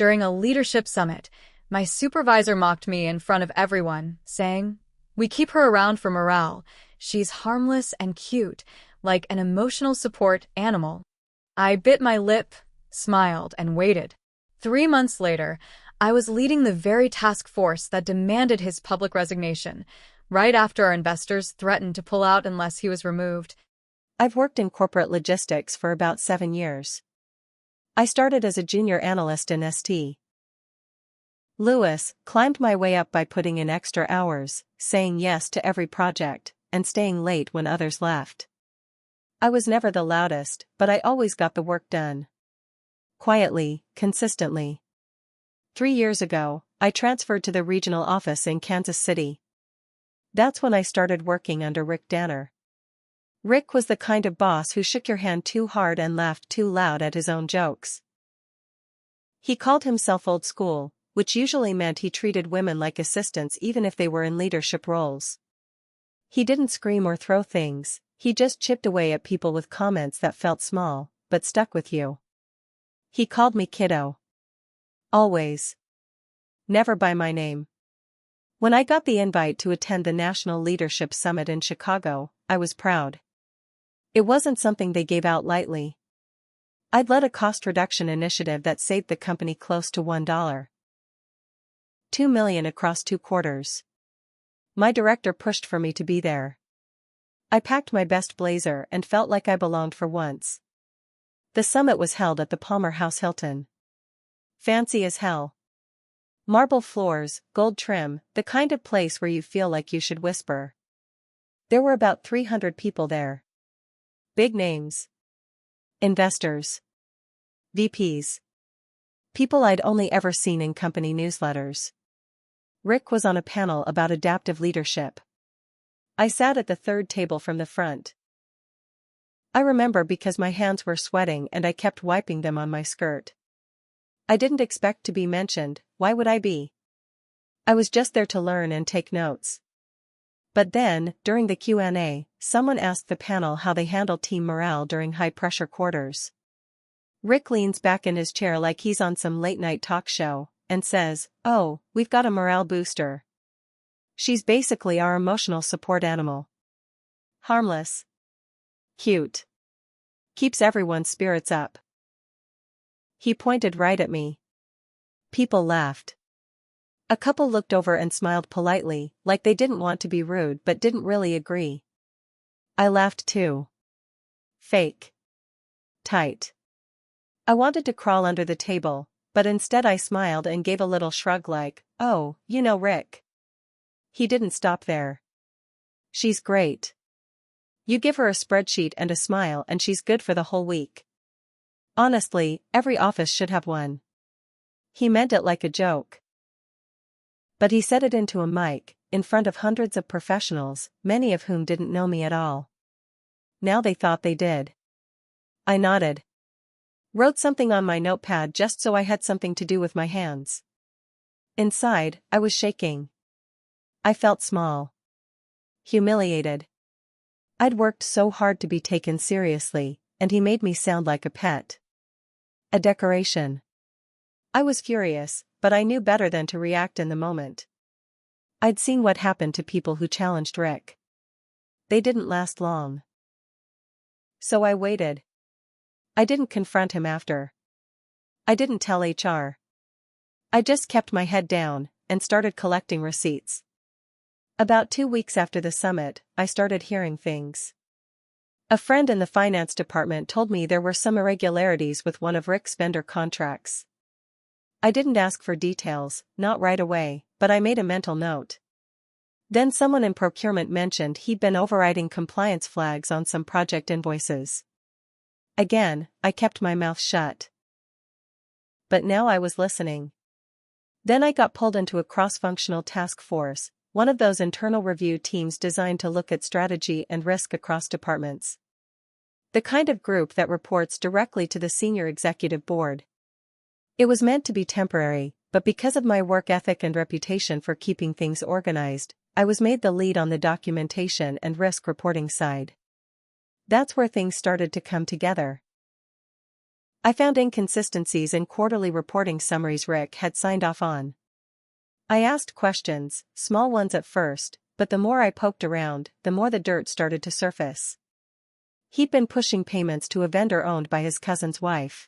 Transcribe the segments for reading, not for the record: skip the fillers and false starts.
During a leadership summit, my supervisor mocked me in front of everyone, saying, "We keep her around for morale. She's harmless and cute, like an emotional support animal." I bit my lip, smiled, and waited. 3 months later, I was leading the very task force that demanded his public resignation, right after our investors threatened to pull out unless he was removed. I've worked in corporate logistics for about 7 years. I started as a junior analyst in St. Louis, climbed my way up by putting in extra hours, saying yes to every project, and staying late when others left. I was never the loudest, but I always got the work done. Quietly, consistently. 3 years ago, I transferred to the regional office in Kansas City. That's when I started working under Rick Danner. Rick was the kind of boss who shook your hand too hard and laughed too loud at his own jokes. He called himself old school, which usually meant he treated women like assistants even if they were in leadership roles. He didn't scream or throw things, he just chipped away at people with comments that felt small, but stuck with you. He called me kiddo. Always. Never by my name. When I got the invite to attend the National Leadership Summit in Chicago, I was proud. It wasn't something they gave out lightly. I'd led a cost reduction initiative that saved the company close to $1.2 million across 2 quarters. My director pushed for me to be there. I packed my best blazer and felt like I belonged for once. The summit was held at the Palmer House Hilton. Fancy as hell. Marble floors, gold trim, the kind of place where you feel like you should whisper. There were about 300 people there. Big names. Investors. VPs. People I'd only ever seen in company newsletters. Rick was on a panel about adaptive leadership. I sat at the third table from the front. I remember because my hands were sweating and I kept wiping them on my skirt. I didn't expect to be mentioned, why would I be? I was just there to learn and take notes. But then, during the Q&A, someone asked the panel how they handle team morale during high-pressure quarters. Rick leans back in his chair like he's on some late-night talk show, and says, "Oh, we've got a morale booster. She's basically our emotional support animal. Harmless. Cute. Keeps everyone's spirits up." He pointed right at me. People laughed. A couple looked over and smiled politely, like they didn't want to be rude but didn't really agree. I laughed too. Fake. Tight. I wanted to crawl under the table, but instead I smiled and gave a little shrug like, "Oh, you know Rick." He didn't stop there. "She's great. You give her a spreadsheet and a smile and she's good for the whole week. Honestly, every office should have one." He meant it like a joke. But he said it into a mic, in front of hundreds of professionals, many of whom didn't know me at all. Now they thought they did. I nodded. Wrote something on my notepad just so I had something to do with my hands. Inside, I was shaking. I felt small. Humiliated. I'd worked so hard to be taken seriously, and he made me sound like a pet. A decoration. I was furious, but I knew better than to react in the moment. I'd seen what happened to people who challenged Rick. They didn't last long. So I waited. I didn't confront him after. I didn't tell HR. I just kept my head down and started collecting receipts. About 2 weeks after the summit, I started hearing things. A friend in the finance department told me there were some irregularities with one of Rick's vendor contracts. I didn't ask for details, not right away, but I made a mental note. Then someone in procurement mentioned he'd been overriding compliance flags on some project invoices. Again, I kept my mouth shut. But now I was listening. Then I got pulled into a cross-functional task force, one of those internal review teams designed to look at strategy and risk across departments. The kind of group that reports directly to the senior executive board. It was meant to be temporary, but because of my work ethic and reputation for keeping things organized, I was made the lead on the documentation and risk reporting side. That's where things started to come together. I found inconsistencies in quarterly reporting summaries Rick had signed off on. I asked questions, small ones at first, but the more I poked around, the more the dirt started to surface. He'd been pushing payments to a vendor owned by his cousin's wife.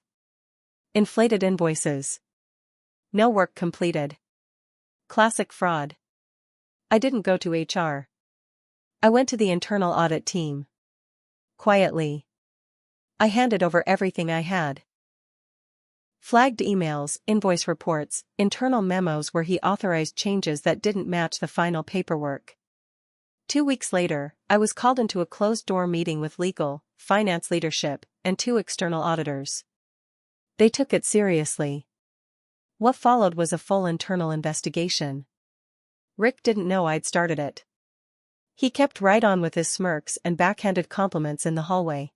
Inflated invoices. No work completed. Classic fraud. I didn't go to HR. I went to the internal audit team. Quietly. I handed over everything I had. Flagged emails, invoice reports, internal memos where he authorized changes that didn't match the final paperwork. 2 weeks later, I was called into a closed-door meeting with legal, finance leadership, and 2 external auditors. They took it seriously. What followed was a full internal investigation. Rick didn't know I'd started it. He kept right on with his smirks and backhanded compliments in the hallway.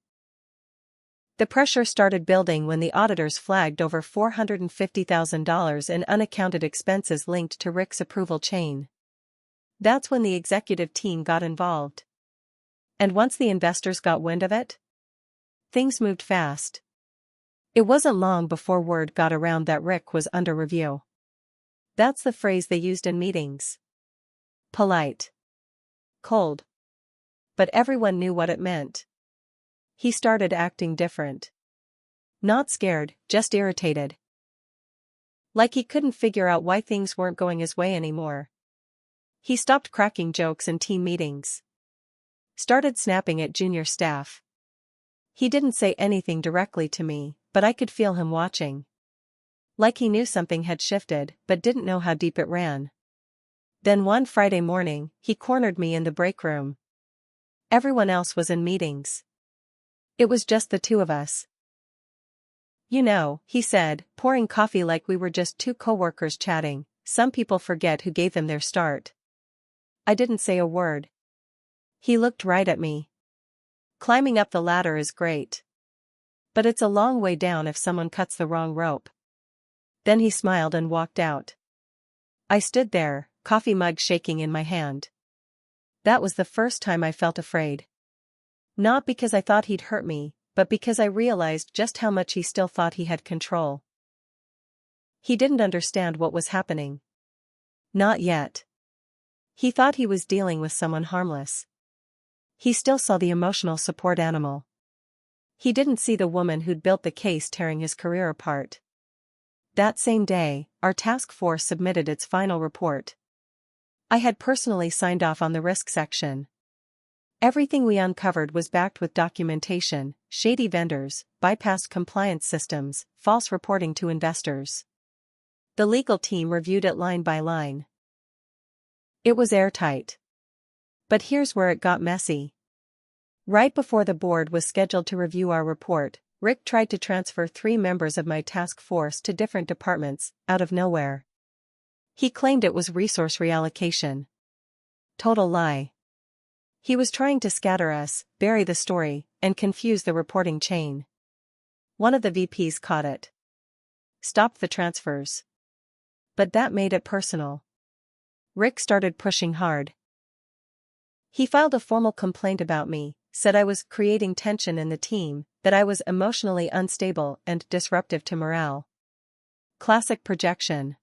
The pressure started building when the auditors flagged over $450,000 in unaccounted expenses linked to Rick's approval chain. That's when the executive team got involved. And once the investors got wind of it, things moved fast. It wasn't long before word got around that Rick was under review. That's the phrase they used in meetings. Polite. Cold. But everyone knew what it meant. He started acting different. Not scared, just irritated. Like he couldn't figure out why things weren't going his way anymore. He stopped cracking jokes in team meetings. Started snapping at junior staff. He didn't say anything directly to me, but I could feel him watching. Like he knew something had shifted, but didn't know how deep it ran. Then one Friday morning, he cornered me in the break room. Everyone else was in meetings. It was just the two of us. You know, he said, pouring coffee like we were just 2 coworkers chatting, some people forget who gave them their start. I didn't say a word. He looked right at me. Climbing up the ladder is great. But it's a long way down if someone cuts the wrong rope. Then he smiled and walked out. I stood there, coffee mug shaking in my hand. That was the first time I felt afraid. Not because I thought he'd hurt me, but because I realized just how much he still thought he had control. He didn't understand what was happening. Not yet. He thought he was dealing with someone harmless. He still saw the emotional support animal. He didn't see the woman who'd built the case tearing his career apart. That same day, our task force submitted its final report. I had personally signed off on the risk section. Everything we uncovered was backed with documentation, shady vendors, bypassed compliance systems, false reporting to investors. The legal team reviewed it line by line. It was airtight. But here's where it got messy. Right before the board was scheduled to review our report, Rick tried to transfer 3 members of my task force to different departments, out of nowhere. He claimed it was resource reallocation. Total lie. He was trying to scatter us, bury the story, and confuse the reporting chain. One of the VPs caught it. Stopped the transfers. But that made it personal. Rick started pushing hard. He filed a formal complaint about me, said I was creating tension in the team, that I was emotionally unstable and disruptive to morale. Classic projection.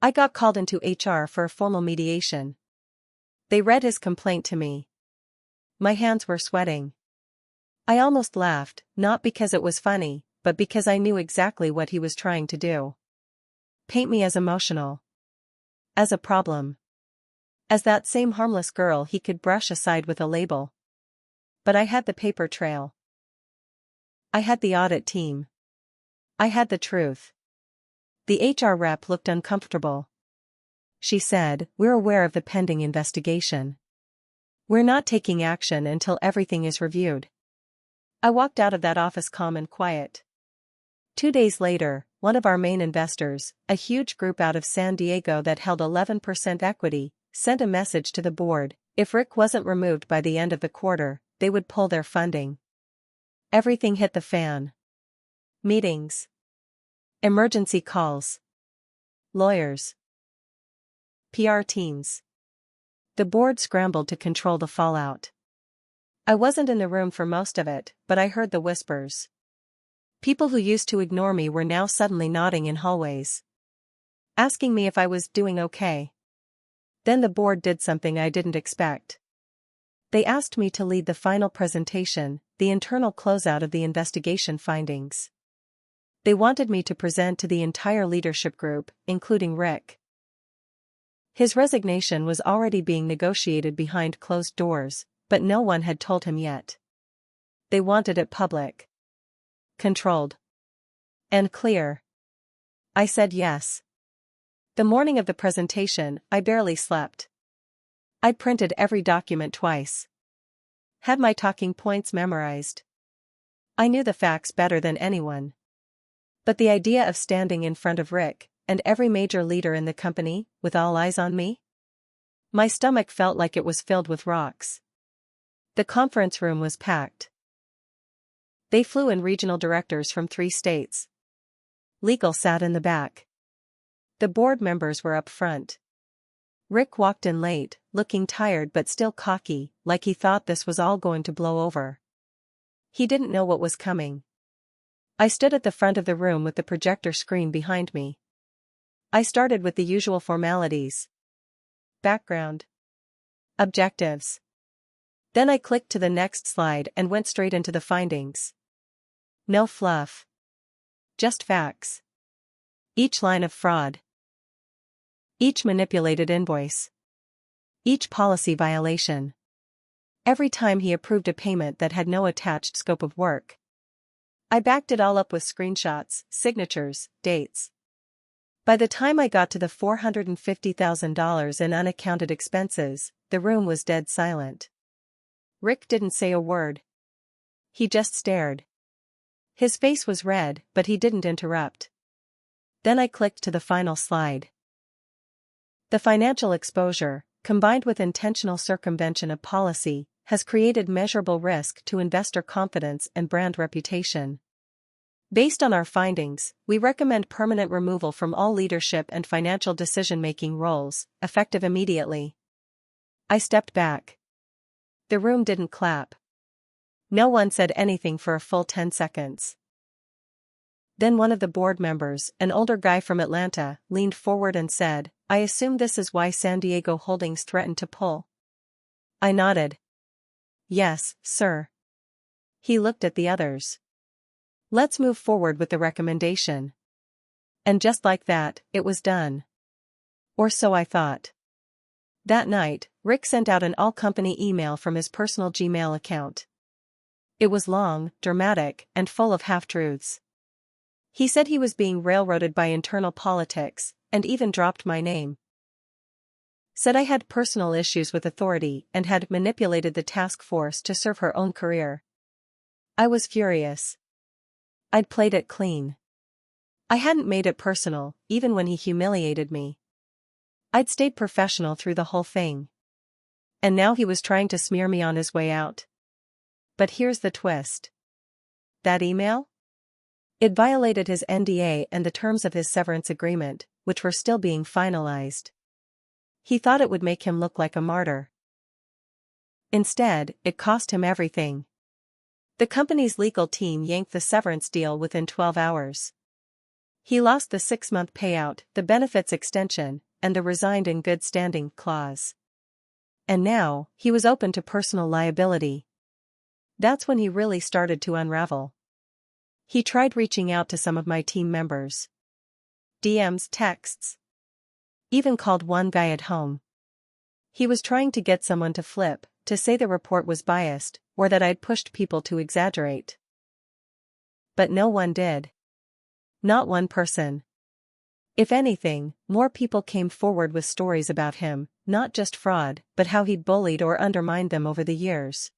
I got called into HR for a formal mediation. They read his complaint to me. My hands were sweating. I almost laughed, not because it was funny, but because I knew exactly what he was trying to do. Paint me as emotional. As a problem. As that same harmless girl he could brush aside with a label. But I had the paper trail. I had the audit team. I had the truth. The HR rep looked uncomfortable. She said, "We're aware of the pending investigation. We're not taking action until everything is reviewed." I walked out of that office calm and quiet. 2 days later, one of our main investors, a huge group out of San Diego that held 11% equity, sent a message to the board: if Rick wasn't removed by the end of the quarter, they would pull their funding. Everything hit the fan. Meetings. Emergency calls. Lawyers. PR teams. The board scrambled to control the fallout. I wasn't in the room for most of it, but I heard the whispers. People who used to ignore me were now suddenly nodding in hallways, asking me if I was doing okay. Then the board did something I didn't expect. They asked me to lead the final presentation, the internal closeout of the investigation findings. They wanted me to present to the entire leadership group, including Rick. His resignation was already being negotiated behind closed doors, but no one had told him yet. They wanted it public, controlled, and clear. I said yes. The morning of the presentation, I barely slept. I printed every document twice. Had my talking points memorized. I knew the facts better than anyone. But the idea of standing in front of Rick, and every major leader in the company, with all eyes on me? My stomach felt like it was filled with rocks. The conference room was packed. They flew in regional directors from 3 states. Legal sat in the back. The board members were up front. Rick walked in late, looking tired but still cocky, like he thought this was all going to blow over. He didn't know what was coming. I stood at the front of the room with the projector screen behind me. I started with the usual formalities. Background. Objectives. Then I clicked to the next slide and went straight into the findings. No fluff. Just facts. Each line of fraud. Each manipulated invoice. Each policy violation. Every time he approved a payment that had no attached scope of work. I backed it all up with screenshots, signatures, dates. By the time I got to the $450,000 in unaccounted expenses, the room was dead silent. Rick didn't say a word. He just stared. His face was red, but he didn't interrupt. Then I clicked to the final slide. The financial exposure, combined with intentional circumvention of policy, has created measurable risk to investor confidence and brand reputation. Based on our findings, we recommend permanent removal from all leadership and financial decision-making roles, effective immediately. I stepped back. The room didn't clap. No one said anything for a full 10 seconds. Then one of the board members, an older guy from Atlanta, leaned forward and said, "I assume this is why San Diego Holdings threatened to pull." I nodded. "Yes, sir." He looked at the others. "Let's move forward with the recommendation." And just like that, it was done. Or so I thought. That night, Rick sent out an all-company email from his personal Gmail account. It was long, dramatic, and full of half-truths. He said he was being railroaded by internal politics, and even dropped my name. Said I had personal issues with authority and had manipulated the task force to serve her own career. I was furious. I'd played it clean. I hadn't made it personal, even when he humiliated me. I'd stayed professional through the whole thing. And now he was trying to smear me on his way out. But here's the twist. That email? It violated his NDA and the terms of his severance agreement, which were still being finalized. He thought it would make him look like a martyr. Instead, it cost him everything. The company's legal team yanked the severance deal within 12 hours. He lost the 6-month payout, the benefits extension, and the resigned in good standing clause. And now, he was open to personal liability. That's when he really started to unravel. He tried reaching out to some of my team members. DMs, texts. Even called one guy at home. He was trying to get someone to flip, to say the report was biased, or that I'd pushed people to exaggerate. But no one did. Not one person. If anything, more people came forward with stories about him, not just fraud, but how he'd bullied or undermined them over the years.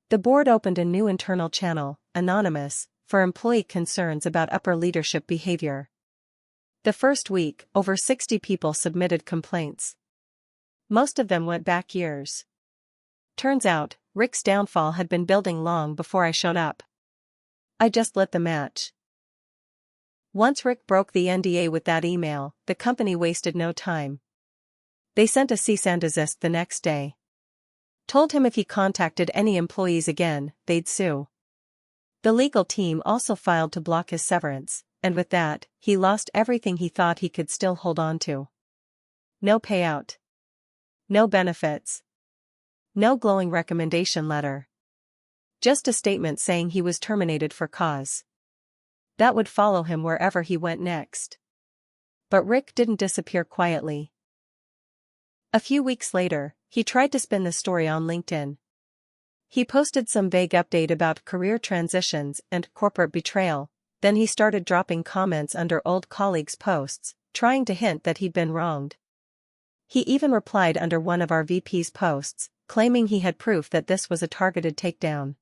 The board opened a new internal channel, Anonymous, for employee concerns about upper leadership behavior. The first week, over 60 people submitted complaints. Most of them went back years. Turns out, Rick's downfall had been building long before I showed up. I just lit the match. Once Rick broke the NDA with that email, the company wasted no time. They sent a cease and desist the next day. Told him if he contacted any employees again, they'd sue. The legal team also filed to block his severance, and with that, he lost everything he thought he could still hold on to. No payout. No benefits. No glowing recommendation letter. Just a statement saying he was terminated for cause. That would follow him wherever he went next. But Rick didn't disappear quietly. A few weeks later, he tried to spin the story on LinkedIn. He posted some vague update about career transitions and corporate betrayal, then he started dropping comments under old colleagues' posts, trying to hint that he'd been wronged. He even replied under one of our VP's posts, claiming he had proof that this was a targeted takedown.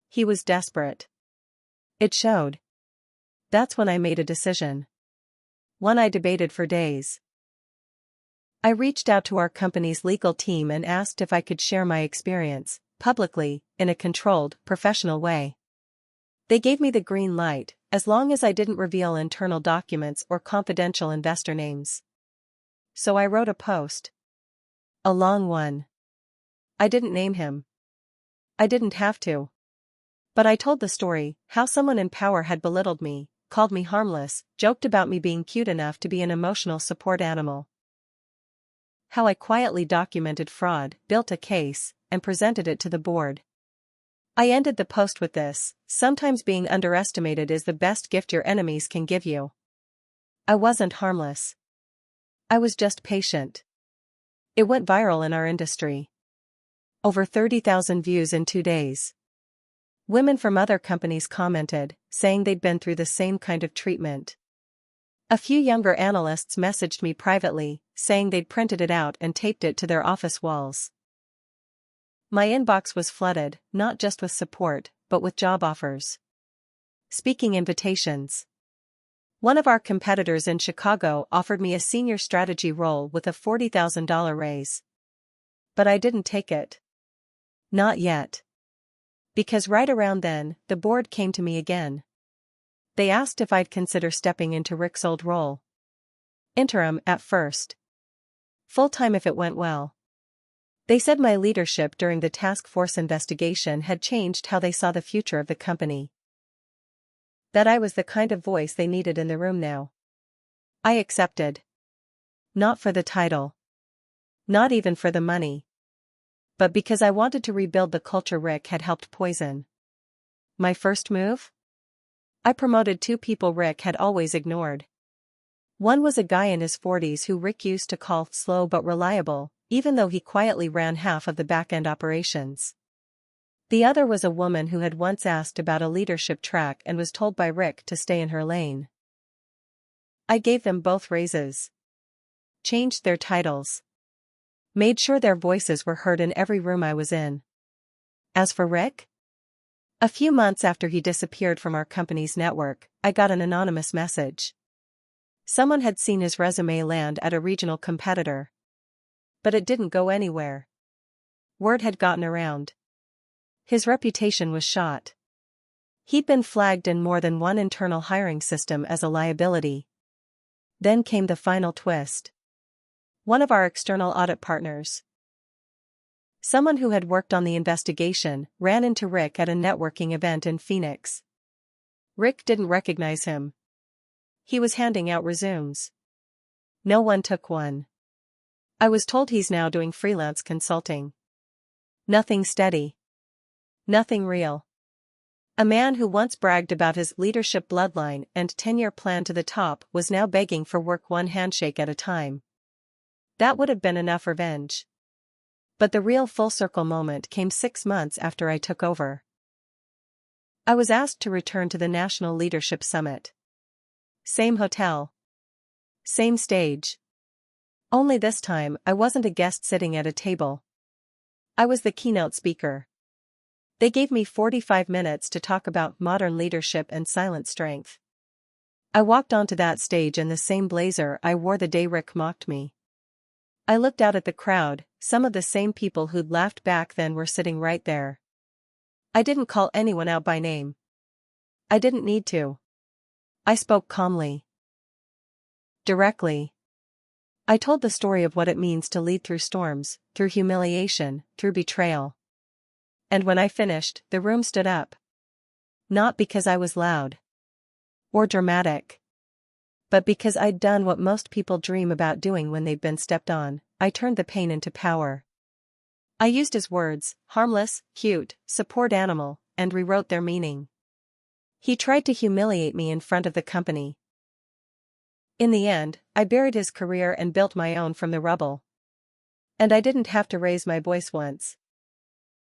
He was desperate. It showed. That's when I made a decision. One I debated for days. I reached out to our company's legal team and asked if I could share my experience, publicly, in a controlled, professional way. They gave me the green light, as long as I didn't reveal internal documents or confidential investor names. So I wrote a post. A long one. I didn't name him. I didn't have to. But I told the story, how someone in power had belittled me, called me harmless, joked about me being cute enough to be an emotional support animal. How I quietly documented fraud, built a case, and presented it to the board. I ended the post with this: sometimes being underestimated is the best gift your enemies can give you. I wasn't harmless. I was just patient. It went viral in our industry. Over 30,000 views in 2 days. Women from other companies commented, saying they'd been through the same kind of treatment. A few younger analysts messaged me privately, saying they'd printed it out and taped it to their office walls. My inbox was flooded, not just with support, but with job offers. Speaking invitations. One of our competitors in Chicago offered me a senior strategy role with a $40,000 raise. But I didn't take it. Not yet. Because right around then, the board came to me again. They asked if I'd consider stepping into Rick's old role. Interim at first. Full-time if it went well. They said my leadership during the task force investigation had changed how they saw the future of the company. That I was the kind of voice they needed in the room now. I accepted. Not for the title. Not even for the money. But because I wanted to rebuild the culture Rick had helped poison. My first move? I promoted 2 people Rick had always ignored. One was a guy in his 40s who Rick used to call slow but reliable, even though he quietly ran half of the back-end operations. The other was a woman who had once asked about a leadership track and was told by Rick to stay in her lane. I gave them both raises. Changed their titles. Made sure their voices were heard in every room I was in. As for Rick? A few months after he disappeared from our company's network, I got an anonymous message. Someone had seen his resume land at a regional competitor. But it didn't go anywhere. Word had gotten around. His reputation was shot. He'd been flagged in more than one internal hiring system as a liability. Then came the final twist. One of our external audit partners, someone who had worked on the investigation, ran into Rick at a networking event in Phoenix. Rick didn't recognize him. He was handing out resumes. No one took one. I was told he's now doing freelance consulting. Nothing steady. Nothing real. A man who once bragged about his leadership bloodline and 10-year plan to the top was now begging for work one handshake at a time. That would have been enough revenge. But the real full-circle moment came 6 months after I took over. I was asked to return to the National Leadership Summit. Same hotel. Same stage. Only this time I wasn't a guest sitting at a table. I was the keynote speaker. They gave me 45 minutes to talk about modern leadership and silent strength. I walked onto that stage in the same blazer I wore the day Rick mocked me. I looked out at the crowd, some of the same people who'd laughed back then were sitting right there. I didn't call anyone out by name. I didn't need to. I spoke calmly. Directly. I told the story of what it means to lead through storms, through humiliation, through betrayal. And when I finished, the room stood up. Not because I was loud or dramatic, but because I'd done what most people dream about doing when they've been stepped on. I turned the pain into power. I used his words, harmless, cute, support animal, and rewrote their meaning. He tried to humiliate me in front of the company. In the end, I buried his career and built my own from the rubble. And I didn't have to raise my voice once.